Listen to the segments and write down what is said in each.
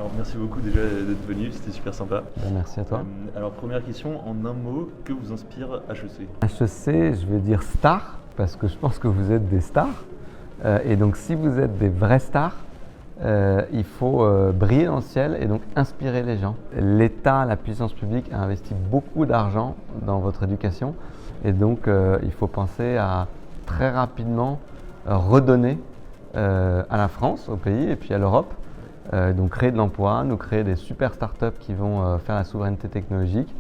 Alors, merci beaucoup déjà d'être venu, c'était super sympa. Merci à toi. Alors, première question, en un mot, que vous inspire HEC? HEC, je vais dire star, parce que je pense que vous êtes des stars. Et donc, si vous êtes des vrais stars, il faut briller dans le ciel et donc inspirer les gens. L'État, la puissance publique a investi beaucoup d'argent dans votre éducation. Et donc, il faut penser à très rapidement redonner à la France, au pays et puis à l'Europe. Donc créer de l'emploi, nous créer des super startups qui vont faire la souveraineté technologique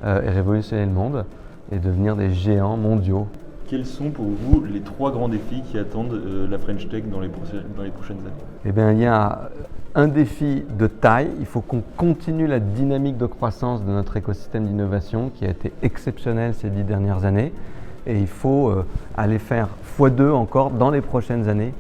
et révolutionner le monde et devenir des géants mondiaux. Quels sont pour vous les 3 grands défis qui attendent la French Tech dans les prochaines années? Eh bien, il y a un défi de taille. Il faut qu'on continue la dynamique de croissance de notre écosystème d'innovation qui a été exceptionnel ces 10 dernières années. Et il faut aller faire x2 encore dans les prochaines années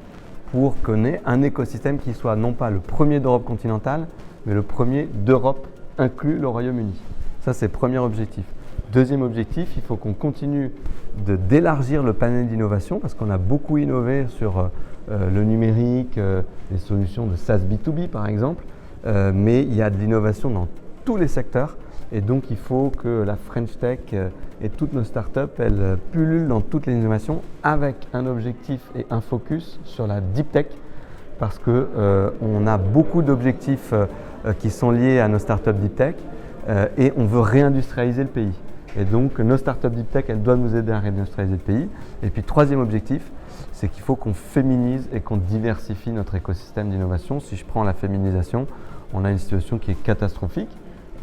pour qu'on ait un écosystème qui soit non pas le premier d'Europe continentale, mais le premier d'Europe, inclus le Royaume-Uni. Ça, c'est le premier objectif. Deuxième objectif, il faut qu'on continue d'élargir le panel d'innovation parce qu'on a beaucoup innové sur le numérique, les solutions de SaaS B2B par exemple, mais il y a de l'innovation dans tous les secteurs et donc il faut que la French Tech et toutes nos startups, elles pullulent dans toutes les innovations avec un objectif et un focus sur la deep tech parce qu'on a beaucoup d'objectifs qui sont liés à nos startups deep tech et on veut réindustrialiser le pays. Et donc nos startups deep tech, elles doivent nous aider à réindustrialiser le pays. Et puis troisième objectif, c'est qu'il faut qu'on féminise et qu'on diversifie notre écosystème d'innovation. Si je prends la féminisation, on a une situation qui est catastrophique.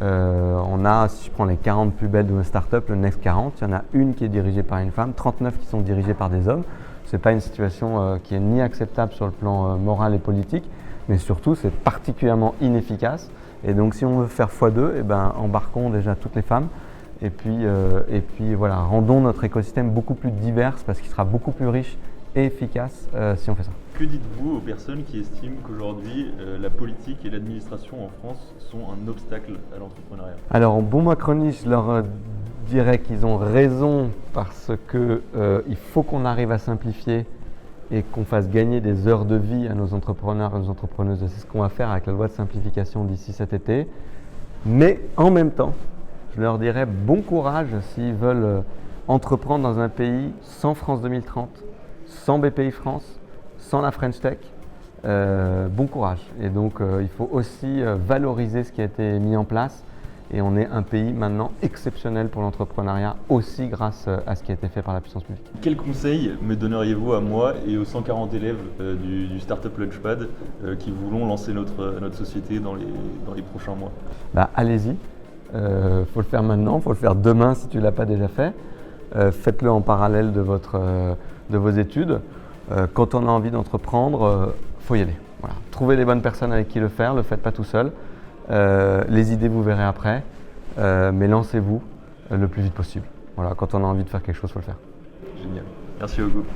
Si je prends les 40 plus belles de nos startups, le Next 40, il y en a une qui est dirigée par une femme, 39 qui sont dirigées par des hommes. Ce n'est pas une situation qui est ni acceptable sur le plan moral et politique, mais surtout c'est particulièrement inefficace. Et donc si on veut faire x2, eh ben, embarquons déjà toutes les femmes. Et puis voilà, rendons notre écosystème beaucoup plus divers parce qu'il sera beaucoup plus riche et efficace si on fait ça. Que dites-vous aux personnes qui estiment qu'aujourd'hui la politique et l'administration en France sont un obstacle à l'entrepreneuriat? Alors en bon macroniste, je leur dirais qu'ils ont raison parce qu'il faut qu'on arrive à simplifier et qu'on fasse gagner des heures de vie à nos entrepreneurs et nos entrepreneuses. C'est ce qu'on va faire avec la loi de simplification d'ici cet été. Mais en même temps, je leur dirais bon courage s'ils veulent entreprendre dans un pays sans France 2030, sans BPI France, sans la French Tech. Bon courage. Et donc il faut aussi valoriser ce qui a été mis en place. Et on est un pays maintenant exceptionnel pour l'entrepreneuriat, aussi grâce à ce qui a été fait par la puissance publique. Quel conseil me donneriez-vous à moi et aux 140 élèves du Startup Launchpad qui voulons lancer notre société dans les prochains mois? Allez-y. Faut le faire maintenant, faut le faire demain si tu ne l'as pas déjà fait. Faites-le en parallèle de vos études. Quand on a envie d'entreprendre, faut y aller. Voilà. Trouvez les bonnes personnes avec qui le faire, ne le faites pas tout seul. Les idées, vous verrez après, mais lancez-vous le plus vite possible. Voilà. Quand on a envie de faire quelque chose, faut le faire. Génial. Merci beaucoup.